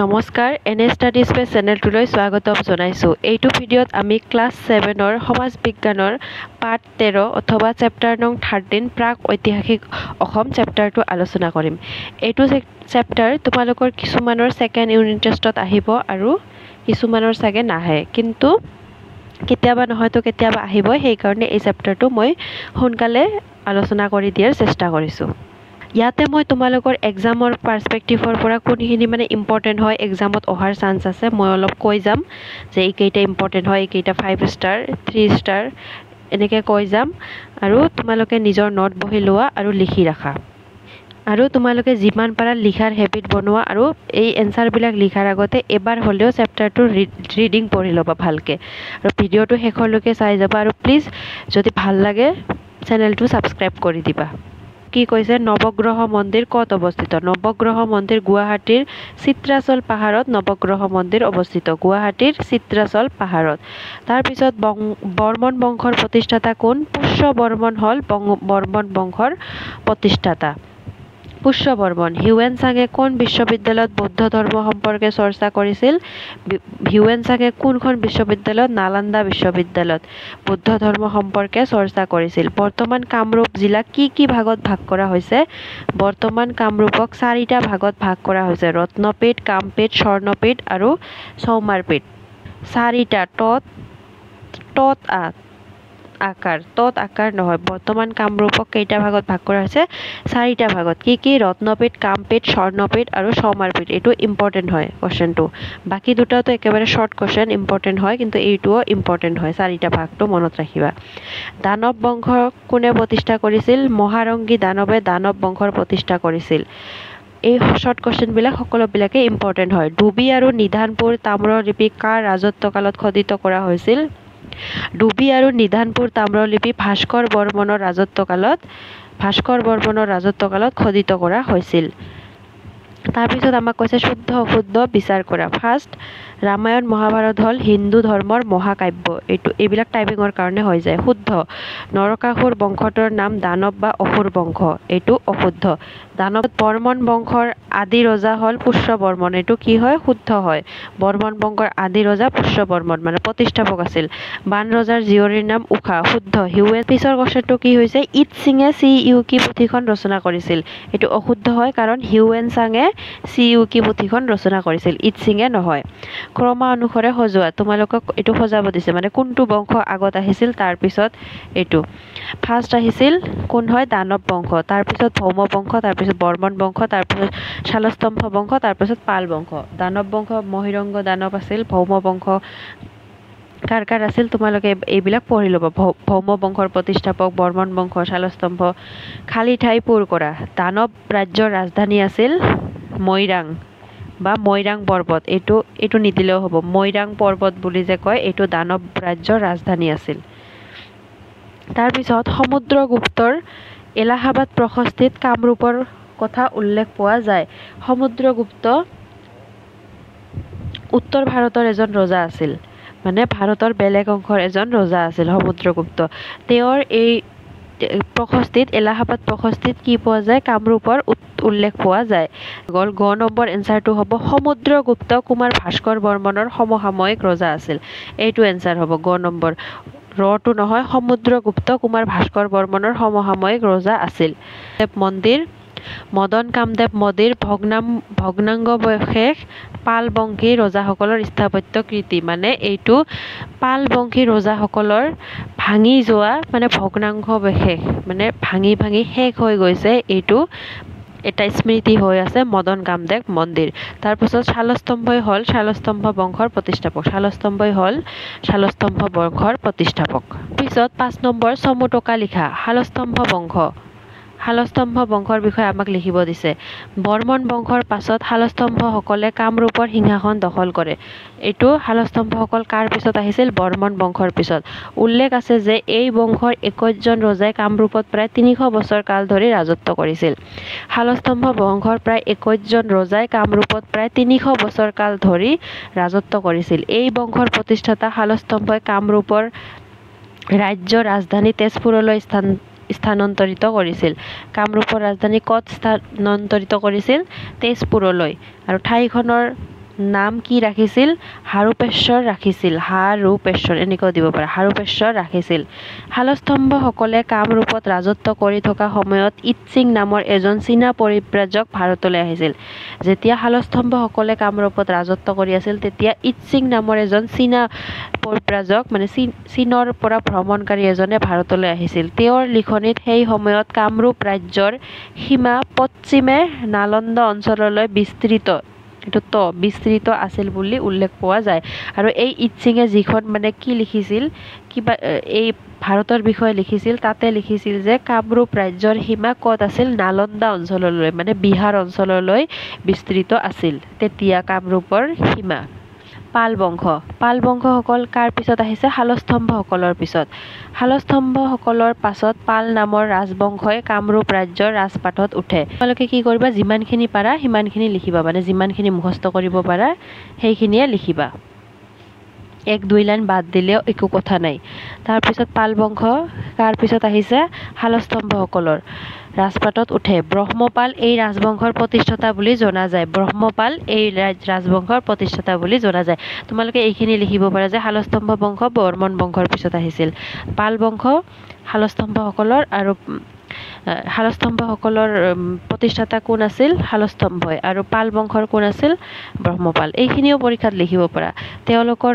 নমস্কাৰ N study space চেনেলটোলৈ স্বাগতম জনাইছোঁ। এইটো ভিডিঅ'ত আমি ক্লাছ 7ৰ সমাজ বিজ্ঞানৰ পাৰ্ট 13 অথবা চেপ্টাৰ নং 13 প্ৰাক ঐতিহাসিক অসম চেপ্টাৰটো আলোচনা কৰিম। এইটো চেপ্টাৰ তোমালোকৰ কিছুমানৰ ছেকেণ্ড ইউনিট টেষ্টত আহিব আৰু কিছুমানৰ চাগে নাহে, কিন্তু কেতিয়াবা নহয়তো কেতিয়াবা আহিব। সেইকাৰণে এই চেপ্টাৰটো মই সোনকালে আলোচনা কৰি দিয়াৰ চেষ্টা কৰিছোঁ। ইয়াতে মই তোমালোকৰ এক্সামৰ পাৰ্সপেক্টিভৰ পৰা কোনখিনি ইম্পৰ্টেণ্ট হয়, এক্সামত অহাৰ চান্স আছে, মই অলপ কৈ যাম যে এইকেইটা ইম্পৰ্টেণ্ট হয়, এইকেইটা 5 ষ্টাৰ 3 ষ্টাৰ এনেকৈ কৈ যাম। আৰু তোমালোকে নিজৰ নোট বহি লোৱা আৰু লিখি ৰাখা। আৰু তোমালোকে যিমান পাৰা লিখাৰ হেবিট বনোৱা আৰু এই এনচাৰবিলাক লিখাৰ আগতে এবাৰ হ'লেও চেপ্টাৰটো ৰিডিং পঢ়ি ল'বা ভালকৈ। আৰু ভিডিঅ'টো শেষলৈকে চাই যাবা আৰু প্লিজ যদি ভাল লাগে চেনেলটো ছাবস্ক্ৰাইব কৰি দিবা। কি কৈছে, নৱগ্ৰহ মন্দিৰ ক'ত অৱস্থিত? নৱগ্ৰহ মন্দিৰ গুৱাহাটীৰ চিত্ৰাচল পাহাৰত নৱগ্ৰহ মন্দিৰ অৱস্থিত, গুৱাহাটীৰ চিত্ৰাচল পাহাৰত। তাৰপিছত বৰ্মন বংশৰ প্ৰতিষ্ঠাতা কোন? পুষ্য বৰ্মন হ'ল বৰ্মন বংশৰ প্ৰতিষ্ঠাতা। পুষ্য বৰ্মন। হিউৱেন চাঙে কোন বিশ্ববিদ্যালয়ত বৌদ্ধ ধৰ্ম সম্পৰ্কে চৰ্চা কৰিছিল? হিউৱেন চাঙে কোনখন বিশ্ববিদ্যালয়ত? নালন্দা বিশ্ববিদ্যালয়ত বৌদ্ধ ধৰ্ম সম্পৰ্কে চৰ্চা কৰিছিল। বৰ্তমান কামৰূপ জিলাক কি ভাগত ভাগ কৰা হৈছে? বৰ্তমান কামৰূপক 4টা ভাগত ভাগ কৰা হৈছে, ৰত্নপীঠ, কামপীঠ, স্বৰ্ণপীঠ আৰু চৌমাৰপীঠ। 4টা তৎ আকাৰ নহয়। বৰ্তমান কামৰূপক কেইটা ভাগত ভাগ কৰা হৈছে? 4টা ভাগত। কি? ৰত্নপীঠ, কামপীঠ, স্বৰ্ণপীঠ আৰু চৌমাৰপীঠ। এইটো ইম্পৰ্টেণ্ট হয় কুৱেশ্যনটো। বাকী দুটাতো একেবাৰে শ্বৰ্ট কুৱেশ্যন, ইম্পৰ্টেণ্ট হয়, কিন্তু এইটোও ইম্পৰ্টেণ্ট হয়। 4টা ভাগটো মনত ৰাখিবা। দানৱ বংশ কোনে প্ৰতিষ্ঠা কৰিছিল? মহাৰংগী দানৱে দানৱ বংশৰ প্ৰতিষ্ঠা কৰিছিল। এই শ্বৰ্ট কুৱেশ্যনবিলাক সকলোবিলাকে ইম্পৰ্টেণ্ট হয়। ডুবি আৰু নিধানপুৰ তাম্ৰলিপি কাৰ ৰাজত্বকালত খোদিত কৰা হৈছিল? ডুবি আৰু নিধানপুৰ তাম্ৰলিপি ভাস্কৰ বৰ্মনৰ ৰাজত্বকালত খোদিত কৰা হৈছিল। তাৰপিছত আমাক কৈছে শুদ্ধ অশুদ্ধ বিচাৰ কৰা। ফাৰ্ষ্ট, ৰামায়ণ মহাভাৰত হ'ল হিন্দু ধৰ্মৰ মহাকাব্য। এইবিলাক টাইপিঙৰ কাৰণে হৈ যায়। শুদ্ধ, নৰকাসুৰ বংশটোৰ নাম দানৱ বা অসুৰ বংশ। এইটো অশুদ্ধ। বৰ্মন বংশৰ আদি ৰজা হ'ল পুষ্য বৰ্মন। এইটো কি হয়? শুদ্ধ হয়। বৰ্মন বংশৰ আদি ৰজা পুষ্য বৰ্মন, প্ৰতিষ্ঠাপক আছিল। বান ৰজাৰ জীয়ৰীৰ নাম ঊষা। শুদ্ধ। হিউৱেন পিছৰ কুৱেশ্যনটো কি হৈছে? ইট সিঙে চি.ইউ.কি পুথিখন ৰচনা কৰিছিল। এইটো অশুদ্ধ হয়, কাৰণ হিউৱেন চাঙে চি.ইউ.কি পুথিখন ৰচনা কৰিছিল, ইট সিঙে নহয়। ক্ৰমা অনুসাৰে সজোৱা। তোমালোকক এইটো সজাব দিছে, কোনটো বংশ আগত আহিছিল, তাৰপিছত এইটো। ফাৰ্ষ্ট আহিছিল কোন হয়? দানৱ বংশ, তাৰপিছত ভৌম বংশ, তাৰপিছত বৰ্মন বংশ, তাৰপিছত শালস্তম্ভ বংশ, তাৰপিছত পাল বংশ। দানৱ বংশ মহিৰংগ দানৱ আছিল। ভৌম বংশ কাৰ আছিল? তোমালোকে এইবিলাক পঢ়ি ল'ব। ভৌম বংশৰ প্ৰতিষ্ঠাপক, বৰ্মন বংশ, শালস্তম্ভ। খালী ঠাই পূৰ কৰা। দানৱ ৰাজ্যৰ ৰাজধানী আছিল মৈৰাং বা মৈৰাং পৰ্বত। এইটো নিদিলেও হ'ব। মৈৰাং পৰ্বত বুলি যে কয়, এইটো দানৱ ৰাজ্যৰ ৰাজধানী আছিল। তাৰপিছত সমুদ্ৰগুপ্তৰ এলাহাবাদ প্ৰশস্তিত কামৰূপৰ কথা উল্লেখ পোৱা যায়। সমুদ্ৰগুপ্ত উত্তৰ ভাৰতৰ এজন ৰজা আছিল, ভাৰতৰ বেলেগ অংশৰ এজন ৰজা আছিল সমুদ্ৰগুপ্ত। তেওঁৰ এই প্ৰশস্তিত, এলাহাবাদ প্ৰশস্তিত কি পোৱা যায়? কামৰূপৰ উল্লেখ পোৱা যায়। গ নম্বৰ এনচাৰটো হ'ব সমুদ্ৰগুপ্ত কুমাৰ ভাস্কৰ বৰ্মনৰ সমসাময়িক ৰজা আছিল। এইটো এনচাৰ হ'ব গ নম্বৰ। ৰটো নহয়, সমুদ্ৰগুপ্ত কুমাৰ ভাস্কৰ বৰ্মনৰ সমসাময়িক ৰজা আছিল। মন্দিৰ, মদন কামদেৱ মন্দিৰ ভগ্নাংগাৱশেষ পালবংশী ৰজাসকলৰ স্থাপত্য কৃতি। এইটো পালবংশী ৰজাসকলৰ ভাঙি যোৱা, ভগ্নাংগাৱশেষ ভাঙি শেষ হৈ গৈছে, এইটো এটা স্মৃতি হৈ আছে মদন কামদেৱ মন্দিৰ। তাৰপিছত শালস্তম্ভই হ'ল শালস্তম্ভ বংশৰ প্ৰতিষ্ঠাপক। পিছত 5 নম্বৰ চমু টোকা লিখা। শালস্তম্ভ বংশৰ বিষয়ে আমাক লিখিব দিছে। বৰ্মন বংশৰ পাছত শালস্তম্ভসকলে কামৰূপৰ সিংহাসন দখল কৰে। এইটো শালস্তম্ভসকল কাৰ পিছত আহিছিল? বৰ্মন বংশৰ পিছত। উল্লেখ আছে যে এই বংশৰ 21জন ৰজাই কামৰূপত প্ৰায় 300 বছৰ কাল ধৰি ৰাজত্ব কৰিছিল। শালস্তম্ভ বংশৰ প্ৰায় 21জন ৰজাই কামৰূপত প্ৰায় 300 বছৰ কাল ধৰি ৰাজত্ব কৰিছিল। এই বংশৰ প্ৰতিষ্ঠাতা শালস্তম্ভই কামৰূপৰ ৰাজ্য ৰাজধানী তেজপুৰলৈ স্থানান্তৰিত কৰিছিল। কামৰূপৰ ৰাজধানী ক'ত স্থানান্তৰিত কৰিছিল? তেজপুৰলৈ। আৰু ঠাইখনৰ নাম কি ৰাখিছিল হাৰুপেশ্বৰ ৰাখিছিল হাৰুপেশ্বৰ এনেকৈ দিব পাৰে হাৰুপেশ্বৰ ৰাখিছিল শালস্তম্ভসকলে কামৰূপত ৰাজত্ব কৰি থকা সময়ত ইচ্ছিং নামৰ এজন চীনা পৰিব্ৰাজক ভাৰতলৈ আহিছিল যেতিয়া শালস্তম্ভসকলে কামৰূপত ৰাজত্ব কৰি আছিল তেতিয়া ইচ্ছিং নামৰ এজন চীনা পৰিব্ৰাজক মানে চীনৰ পৰা ভ্ৰমণকাৰী এজনে ভাৰতলৈ আহিছিল তেওঁৰ লিখনিত সেই সময়ত কামৰূপ ৰাজ্যৰ সীমা পশ্চিমে নালন্দা অঞ্চললৈ বিস্তৃত আছিল বুলি উল্লেখ পোৱা যায় আৰু এই ইচ্ছিঙে যিখন মানে কি লিখিছিল কিবা এই ভাৰতৰ বিষয়ে লিখিছিল তাতে লিখিছিল যে কামৰূপ ৰাজ্যৰ সীমা ক'ত আছিল নালন্দা অঞ্চললৈ মানে বিহাৰ অঞ্চললৈ বিস্তৃত আছিল তেতিয়া কামৰূপৰ সীমা পাল বংশসকল কাৰ পিছত আহিছে শালস্তম্ভসকলৰ পিছত শালস্তম্ভসকলৰ পাছত পাল নামৰ ৰাজবংশই কামৰূপ ৰাজ্যৰ ৰাজপাটত উঠে তোমালোকে কি কৰিবা যিমানখিনি পাৰা সিমানখিনি লিখিবা মানে যিমানখিনি মুখস্থ কৰিব পাৰা সেইখিনিয়ে লিখিবা 1-2 লাইন বাদ দিলেও একো কথা নাই তাৰপিছত পাল বংশ কাৰ পিছত আহিছে শালস্তম্ভসকলৰ ৰাজপাটত উঠে ব্ৰহ্মপাল এই ৰাজবংশৰ প্ৰতিষ্ঠাতা বুলি জনা যায় তোমালোকে এইখিনি লিখিব পাৰা যে শালস্তম্ভ বংশ বৰ্মন বংশৰ পিছত আহিছিল পাল বংশ শালস্তম্ভসকলৰ আৰু শালস্তম্ভসকলৰ প্ৰতিষ্ঠাতা কোন আছিল শালস্তম্ভই আৰু পাল বংশৰ কোন আছিল ব্ৰহ্মপাল এইখিনিও পৰীক্ষাত লিখিব পাৰা তেওঁলোকৰ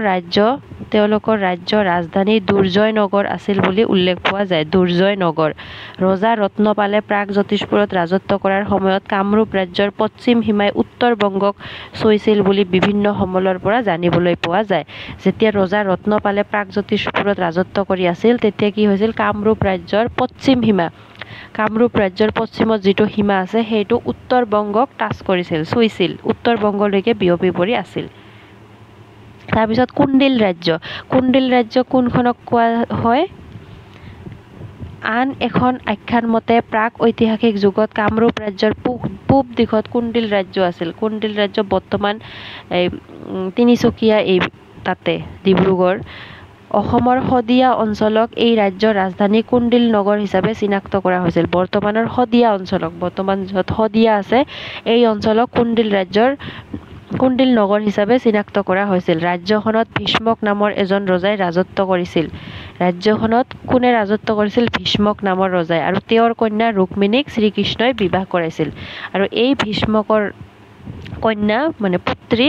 ৰাজ্য ৰাজধানী দুৰ্জয় নগৰ আছিল বুলি উল্লেখ পোৱা যায় দুৰ্জয় নগৰ ৰজা ৰত্নপালে প্ৰাগজ্যোতিষপুৰত ৰাজত্ব কৰাৰ সময়ত কামৰূপ ৰাজ্যৰ পশ্চিম সীমাই উত্তৰ বংগক চুইছিল বুলি বিভিন্ন সমলৰ পৰা জানিবলৈ পোৱা যায় যেতিয়া ৰজা ৰত্নপালে প্ৰাগজ্যোতিষপুৰত ৰাজত্ব কৰি আছিল তেতিয়া কি হৈছিল কামৰূপ ৰাজ্যৰ পশ্চিমত যিটো সীমা আছে সেইটো উত্তৰ বংগক টাচ কৰিছিল চুইছিল উত্তৰ বংগলৈকে বিয়পি পৰি আছিল তাৰপিছত কুণ্ডিল ৰাজ্য কোনখনক কোৱা হয় আন এখন আখ্যান মতে প্ৰাক ঐতিহাসিক যুগত কামৰূপ ৰাজ্যৰ পূব দিশত কুণ্ডিল ৰাজ্য আছিল কুণ্ডিল ৰাজ্য বৰ্তমান তিনিচুকীয়া এই তাতে ডিব্ৰুগড় অসমৰ শদিয়া অঞ্চলক এই ৰাজ্যৰ ৰাজধানী কুণ্ডিল নগৰ হিচাপে চিনাক্ত কৰা হৈছিল বৰ্তমানৰ শদিয়া অঞ্চলক বৰ্তমান য'ত শদিয়া আছে এই অঞ্চলক কুণ্ডিল নগৰ হিচাপে চিনাক্ত কৰা হৈছিল ৰাজ্যখনত ভীষ্মক নামৰ এজন ৰজাই ৰাজত্ব কৰিছিল ভীষ্মক নামৰ ৰজাই আৰু তেওঁৰ কন্যা ৰুক্মিণীক শ্ৰীকৃষ্ণই বিবাহ কৰাইছিল আৰু এই ভীষ্মকৰ কন্যা মানে পুত্ৰী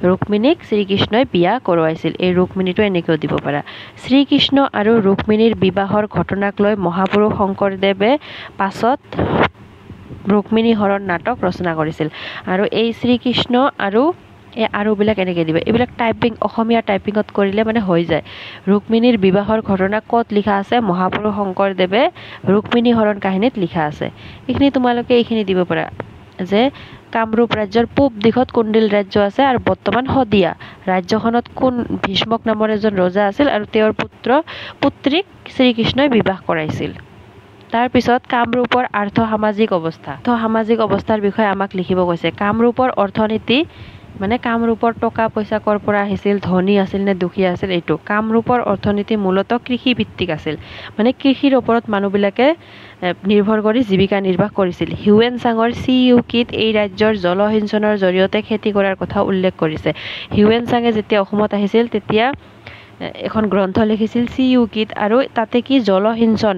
ৰুক্মিণীক শ্ৰীকৃষ্ণই বিয়া কৰোৱাইছিল এই ৰুক্মিণীটো এনেকৈও দিব পাৰা শ্ৰীকৃষ্ণ আৰু ৰুক্মিণীৰ বিবাহৰ ঘটনাক লৈ মহাপুৰুষ শংকৰদেৱে পাছত ৰুক্মিণী হৰণ নাটক ৰচনা কৰিছিল আৰু এই শ্ৰীকৃষ্ণ আৰু বিলাক এনেকৈ দিব এইবিলাক অসমীয়া টাইপিঙত কৰিলে মানে হৈ যায় ৰুক্মিণীৰ বিবাহৰ ঘটনা ক'ত লিখা আছে মহাপুৰুষ শংকৰদেৱে ৰুক্মিণী হৰণ কাহিনীত লিখা আছে এইখিনি তোমালোকে এইখিনি দিব পাৰা যে কামৰূপ ৰাজ্যৰ পূব দিশত কুণ্ডিল ৰাজ্য আছে আৰু বৰ্তমান শদিয়া ৰাজ্যখনত কোন ভীষ্মক নামৰ এজন ৰজা আছিল আৰু তেওঁৰ পুত্ৰীক শ্ৰীকৃষ্ণই বিবাহ কৰাইছিল তাৰপিছত কামৰূপৰ সামাজিক অৱস্থাৰ বিষয়ে আমাক লিখিব কৈছে কামৰূপৰ অৰ্থনীতি মানে কামৰূপৰ টকা পইচা কৰ পৰা আহিছিল ধনী আছিল নে দুখীয়া আছিল এইটো কামৰূপৰ অৰ্থনীতি মূলতঃ কৃষিভিত্তিক আছিল মানে কৃষিৰ ওপৰত মানুহবিলাকে নিৰ্ভৰ কৰি জীৱিকা নিৰ্বাহ কৰিছিল হিউৱেন চাঙৰ চিইউকিত এই ৰাজ্যৰ জলসিঞ্চনৰ জৰিয়তে খেতি কৰাৰ কথা উল্লেখ কৰিছে হিউৱেন চাঙে যেতিয়া অসমত আহিছিল তেতিয়া এখন গ্ৰন্থ লিখিছিল চিইউকিত আৰু তাতে কি জলসিঞ্চন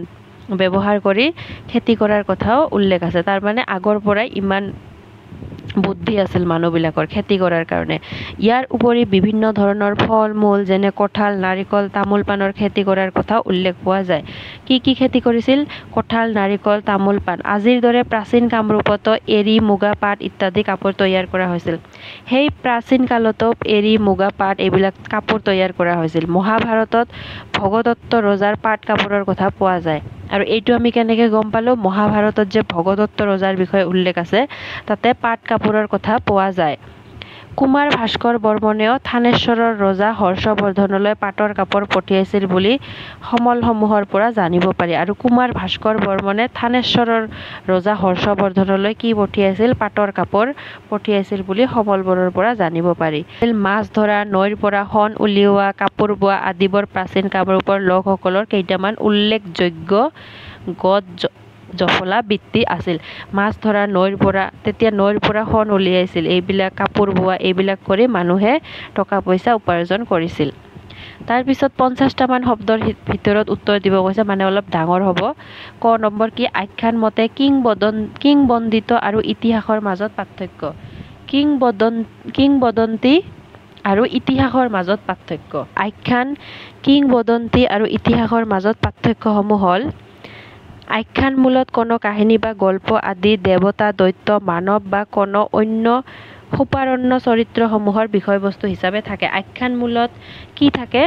ব্যৱহাৰ কৰি খেতি কৰাৰ কথাও উল্লেখ আছে তাৰ মানে আগৰ পৰাই ইমান বুদ্ধি আছিল মানুহবিলাকৰ খেতি কৰাৰ কাৰণে ইয়াৰ উপৰি বিভিন্ন ধৰণৰ ফল মূল যেনে কঁঠাল নাৰিকল তামোল পাণৰ খেতি কৰাৰ কথা উল্লেখ পোৱা যায় কি খেতি কৰিছিল কঁঠাল নাৰিকল তামোল পাণ আজিৰ দৰে প্ৰাচীন কামৰূপতো এৰী মুগা পাট ইত্যাদি কাপোৰ তৈয়াৰ কৰা হৈছিল সেই প্ৰাচীন কালতো এৰী মুগা পাট এইবিলাক কাপোৰ তৈয়াৰ কৰা হৈছিল মহাভাৰতত ভগদত্ত ৰজাৰ পাট কাপোৰৰ কথা পোৱা যায় আৰু এইটো আমি কেনেকৈ গম পালোঁ মহাভাৰতত যে ভগদত্ত ৰজাৰ বিষয়ে উল্লেখ আছে তাতে পাট কাপোৰৰ কথা পোৱা যায় কুমাৰ ভাস্কৰ বৰ্মনেও থানেশ্বৰৰ ৰজা হৰ্ষবৰ্ধনলৈ পাটৰ কাপোৰ পঠিয়াইছিল বুলি সমলসমূহৰ পৰা জানিব পাৰি আৰু কুমাৰ ভাস্কৰ বৰ্মনে থানেশ্বৰৰ ৰজা হৰ্ষবৰ্ধনলৈ কি পঠিয়াইছিল পাটৰ কাপোৰ পঠিয়াইছিল বুলি সমলবোৰৰ পৰা জানিব পাৰি মাছ ধৰা নৈৰ পৰা শণ উলিওৱা কাপোৰ বোৱা আদিবোৰ প্ৰাচীন কামৰূপৰ লোকসকলৰ কেইটামান উল্লেখযোগ্য জফলা বৃত্তি আছিল। মাছ ধৰা নৈৰ পৰা, তেতিয়া নৈৰ পৰা শণ উলিয়াইছিল, এইবিলাক কাপোৰ বোৱা এইবিলাক কৰি মানুহে টকা পইচা উপাৰ্জন কৰিছিল। তাৰপিছত 50টামান শব্দৰ ভিতৰত উত্তৰ দিব কৈছে, মানে অলপ ডাঙৰ হ'ব। ক নম্বৰ কি, আখ্যান মতে কিংবদন্তিত আৰু ইতিহাসৰ মাজত পাৰ্থক্য। কিংবদন্তি আৰু ইতিহাসৰ মাজত পাৰ্থক্য। আখ্যান, কিংবদন্তি আৰু ইতিহাসৰ মাজত পাৰ্থক্যসমূহ হ'ল, আখ্যান মূলত কোনো কাহিনী বা গল্প আদি দেৱতা, দৈত্য, মানৱ বা কোনো অন্য সুপাৰণ্য চৰিত্ৰসমূহৰ বিষয়বস্তু হিচাপে থাকে। আখ্যান মূলত কি থাকে?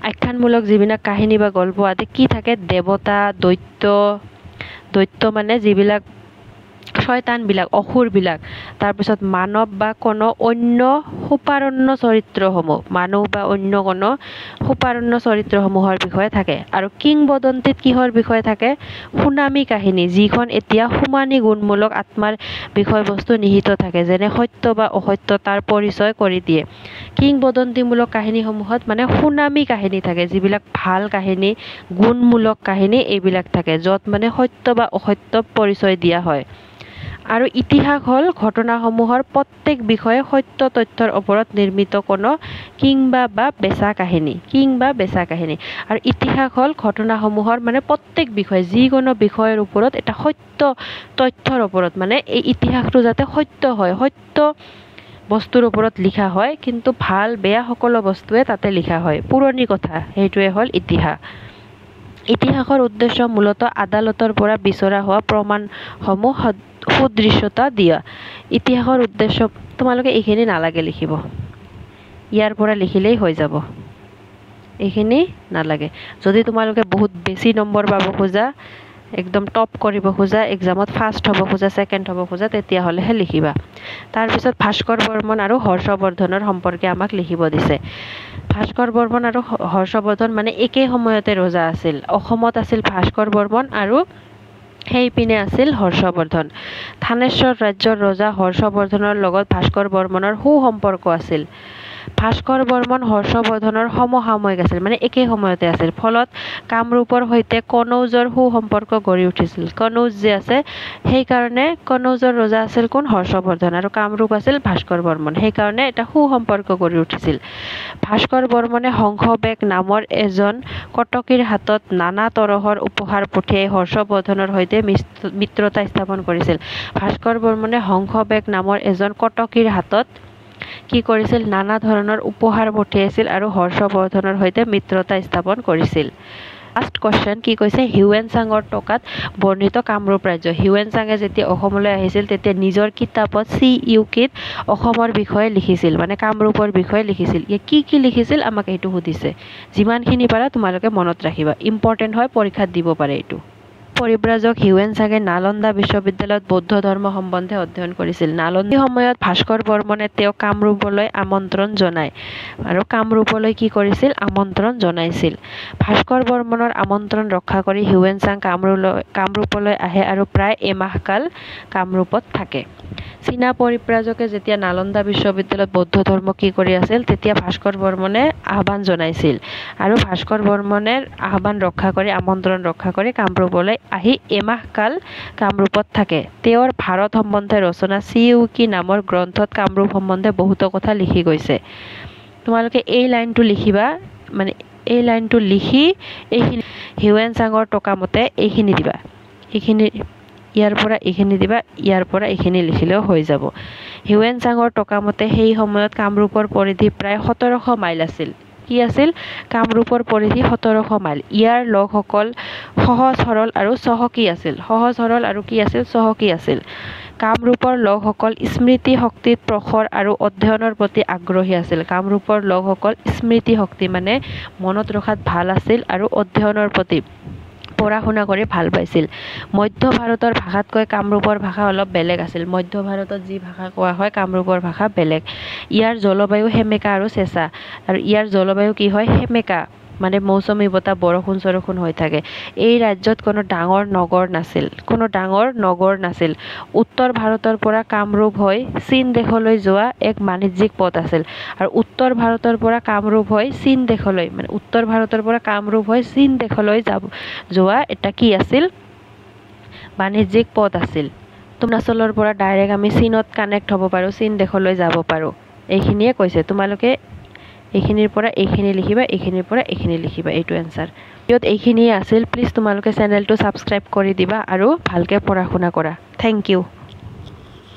আখ্যানমূলক যিবিলাক কাহিনী বা গল্প আদি কি থাকে? দেৱতা, দৈত্য মানে যিবিলাক শয়তানবিলাক, অসুৰবিলাক, তাৰপিছত মানৱ বা কোনো অন্য সুপাৰণ্য চৰিত্ৰসমূহ, মানুহ বা অন্য কোনো সুপাৰণ্য চৰিত্ৰসমূহৰ বিষয়ে থাকে। আৰু কিংবদন্তিত কিহৰ বিষয়ে থাকে? সুনামী কাহিনী, যিখন এতিয়া সুমানী গুণমূলক আত্মাৰ বিষয়বস্তু নিহিত থাকে, যেনে সত্য বা অসত্য তাৰ পৰিচয় কৰি দিয়ে। কিংবদন্তিমূলক কাহিনীসমূহত মানে সুনামী কাহিনী থাকে, যিবিলাক ভাল কাহিনী, গুণমূলক কাহিনী এইবিলাক থাকে, য'ত মানে সত্য বা অসত্য পৰিচয় দিয়া হয়। আৰু ইতিহাস হ'ল ঘটনাসমূহৰ প্ৰত্যেক বিষয়ে সত্য তথ্যৰ ওপৰত নিৰ্মিত কোনো কিংবা বা বেচা কাহিনী। আৰু ইতিহাস হ'ল ঘটনাসমূহৰ মানে প্ৰত্যেক বিষয়, যিকোনো বিষয়ৰ ওপৰত এটা সত্য তথ্যৰ ওপৰত, মানে এই ইতিহাসটো যাতে সত্য হয়, সত্য বস্তুৰ ওপৰত লিখা হয়, কিন্তু ভাল বেয়া সকলো বস্তুৱে তাতে লিখা হয়, পুৰণি কথা, সেইটোৱে হ'ল ইতিহাস। ইতিহাসৰ উদ্দেশ্য মূলতঃ আদালতৰ পৰা বিচৰা হোৱা প্ৰমাণসমূহ সুদৃশ্যতা দিয়া। ইতিহাসৰ উদ্দেশ্য, তোমালোকে এইখিনি নালাগে লিখিব, ইয়াৰ পৰা লিখিলেই হৈ যাব, এইখিনি নালাগে। যদি তোমালোকে বহুত বেছি নম্বৰ পাব খোজা, একদম টপ কৰিব খোজা, এক্সামত ফাৰ্ষ্ট হ'ব খোজা, ছেকেণ্ড হ'ব খোজা, তেতিয়াহ'লেহে লিখিবা। তাৰপিছত ভাস্কৰ বৰ্মন আৰু হৰ্ষবৰ্ধনৰ সম্পৰ্কে আমাক লিখিব দিছে। ভাস্কৰ বৰ্মন আৰু হৰ্ষবৰ্ধন মানে একে সময়তে ৰজা আছিল। অসমত আছিল ভাস্কৰ বৰ্মন আৰু সেইপিনে আছিল হৰ্ষবৰ্ধন। থানেশ্বৰ ৰাজ্যৰ ৰজা হৰ্ষবৰ্ধনৰ লগত ভাস্কৰ বৰ্মনৰ সু-সম্পৰ্ক আছিল। ভাস্কৰ বৰ্মন হৰ্ষবৰ্ধনৰ সমসাময়িক আছিল, মানে একে সময়তে আছিল। ফলত কামৰূপৰ সৈতে কনৌজৰ সু-সম্পৰ্ক গঢ়ি উঠিছিল। কনৌজ যে আছে, সেইকাৰণে কনৌজৰ ৰজা আছিল কোন? হৰ্ষবৰ্ধন, আৰু কামৰূপ আছিল ভাস্কৰ বৰ্মন, সেইকাৰণে এটা সু-সম্পৰ্ক গঢ়ি উঠিছিল। ভাস্কৰ বৰ্মনে হংসবেগ নামৰ এজন কটকীৰ হাতত নানা তৰহৰ উপহাৰ পঠিয়াই হৰ্ষবৰ্ধনৰ সৈতে মিত্ৰতা স্থাপন কৰিছিল। ভাস্কৰ বৰ্মনে হংসবেগ নামৰ এজন কটকীৰ হাতত কি কৰিছিল? নানা ধৰণৰ উপহাৰ পঠিয়াইছিল আৰু হৰ্ষবৰ্ধনৰ সৈতে মিত্ৰতা স্থাপন কৰিছিল। লাষ্ট কুৱেশ্যন কি কৈছে? হিউৱেন চাঙৰ টকাত বৰ্ণিত কামৰূপ ৰাজ্য। হিউৱেন চাঙে যেতিয়া অসমলৈ আহিছিল, তেতিয়া নিজৰ কিতাপত CUKত অসমৰ বিষয়ে লিখিছিল, মানে কামৰূপৰ বিষয়ে লিখিছিল। কি লিখিছিল আমাক এইটো সুধিছে, যিমানখিনি পাৰা তোমালোকে মনত ৰাখিবা, ইম্পৰ্টেণ্ট হয়, পৰীক্ষাত দিব পাৰে এইটো। পৰিব্ৰাজক হিউৱেন চাঙে নালন্দা বিশ্ববিদ্যালয়ত বৌদ্ধ ধৰ্ম সম্বন্ধে অধ্যয়ন কৰিছিল। নালন্দা সময়ত ভাস্কৰ বৰ্মনে তেওঁক কামৰূপলৈ আমন্ত্ৰণ জনায়, আৰু কামৰূপলৈ কি কৰিছিল? আমন্ত্ৰণ জনাইছিল। ভাস্কৰ বৰ্মনৰ আমন্ত্ৰণ ৰক্ষা কৰি হিউৱেন চাং কামৰূপলৈ আহে আৰু প্ৰায় এমাহকাল কামৰূপত থাকে। চীনা পৰিব্ৰাজকে যেতিয়া নালন্দা বিশ্ববিদ্যালয়ত বৌদ্ধ ধৰ্ম কি কৰি আছিল, তেতিয়া ভাস্কৰ বৰ্মনে আহ্বান জনাইছিল, আৰু ভাস্কৰ বৰ্মনে আহ্বান ৰক্ষা কৰি, আমন্ত্ৰণ ৰক্ষা কৰি কামৰূপলৈ আহি এমাহকাল কামৰূপত থাকে। তেওঁৰ ভাৰত সম্বন্ধে ৰচনা CUK নামৰ গ্ৰন্থত কামৰূপ সম্বন্ধে বহুতো কথা লিখি গৈছে। তোমালোকে এই লাইনটো লিখিবা, মানে এই লাইনটো লিখি এইখিনি হিউৱেন চাঙৰ টকা মতে এইখিনি দিবা, এইখিনি ইয়াৰ পৰা এইখিনি দিবা, ইয়াৰ পৰা এইখিনি লিখিলেও হৈ যাব। হিউৱেন চাঙৰ টকা মতে সেই সময়ত কামৰূপৰ পৰিধি প্ৰায় 1700 মাইল আছিল। কি আছিল? কামৰূপৰ পৰিধি 1700 মাইল। ইয়াৰ লোকসকল সহজ সৰল আৰু চহকী আছিল। সহজ সৰল আৰু কি আছিল? চহকী আছিল। কামৰূপৰ লোকসকল স্মৃতি শক্তিত প্ৰখৰ আৰু অধ্যয়নৰ প্ৰতি আগ্ৰহী আছিল। কামৰূপৰ লোকসকল স্মৃতি শক্তি মানে মনত ৰখাত ভাল আছিল, আৰু অধ্যয়নৰ প্ৰতি, পঢ়া শুনা কৰি ভাল পাইছিল। মধ্য ভাৰতৰ ভাষাতকৈ কামৰূপৰ ভাষা অলপ বেলেগ আছিল। মধ্য ভাৰতত যি ভাষা কোৱা হয়, কামৰূপৰ ভাষা বেলেগ। ইয়াৰ জলবায়ু সেমেকা আৰু চেঁচা, আৰু ইয়াৰ জলবায়ু কি হয়? সেমেকা, মানে মৌচুমী বতাহ, বৰষুণ হৈ থাকে। এই ৰাজ্যত কোনো ডাঙৰ নগৰ নাছিল। উত্তৰ ভাৰতৰ পৰা কামৰূপ হৈ চীন দেশলৈ যোৱা এক বাণিজ্যিক পথ আছিল। আৰু উত্তৰ ভাৰতৰ পৰা কামৰূপ হৈ চীন দেশলৈ, মানে উত্তৰ ভাৰতৰ পৰা কামৰূপ হৈ চীন দেশলৈ যোৱা এটা কি আছিল? বাণিজ্যিক পথ আছিল। অৰুণাচলৰ পৰা ডাইৰেক্ট আমি চীনত কানেক্ট হ'ব পাৰোঁ, চীন দেশলৈ যাব পাৰোঁ। এইখিনিয়ে কৈছে, তোমালোকে এইখিনিৰ পৰা এইখিনি লিখিবা, এইখিনিৰ পৰা এইখিনি লিখিবা, এইটো এনচাৰ। ভিডিঅ'ত এইখিনিয়ে আছিল। প্লিজ তোমালোকে চেনেলটো ছাবস্ক্ৰাইব কৰি দিবা আৰু ভালকৈ পঢ়া শুনা কৰা। Thank U.